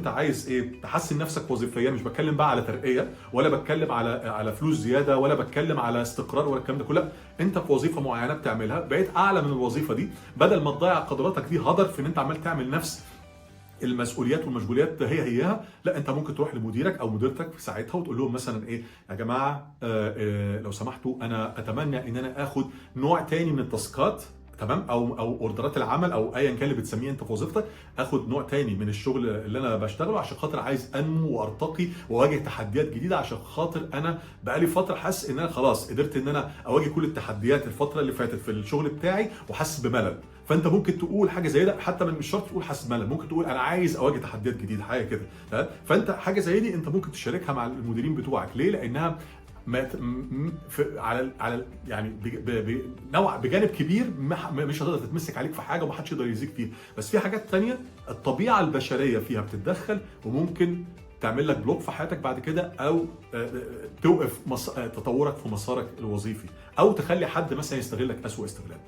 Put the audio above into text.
انت عايز ايه تحسن نفسك وظيفيا، مش بتكلم بقى على ترقيه ولا بتكلم على فلوس زياده ولا بتكلم على استقرار ولا الكلام ده كله، لا انت في وظيفه معينه بتعملها بقيت اعلى من الوظيفه دي، بدل ما تضيع قدراتك دي هدر في ان انت عمال تعمل نفس المسؤوليات والمشغوليات هيها، لا انت ممكن تروح لمديرك او مديرتك في ساعتها وتقول لهم مثلا ايه يا جماعه لو سمحتوا انا اتمنى ان انا اخد نوع تاني من التاسكات، تمام، او اوردرات العمل او ايا كان اللي بتسميه انت في وظيفتك، اخد نوع تاني من الشغل اللي انا بشتغله عشان خاطر عايز انمو وارتقي واواجه تحديات جديده، عشان خاطر انا بقالي فتره حاسس ان انا خلاص قدرت ان انا اواجه كل التحديات الفتره اللي فاتت في الشغل بتاعي وحاسس بملل. فانت ممكن تقول حاجه زي ده، حتى مش شرط تقول حاسس بملل، ممكن تقول انا عايز اواجه تحديات جديده حاجه كده، تمام. فانت حاجه زي دي انت ممكن تشاركها مع المديرين بتوعك، ليه؟ لانها ما على يعني نوع بجانب كبير مش هتقدر تتمسك عليك في حاجه ومحدش يقدر يزيك فيها، بس في حاجات تانية الطبيعه البشريه فيها بتتدخل وممكن تعمل لك بلوك في حياتك بعد كده، او توقف تطورك في مسارك الوظيفي، او تخلي حد مثلا يستغلك اسوء استغلال.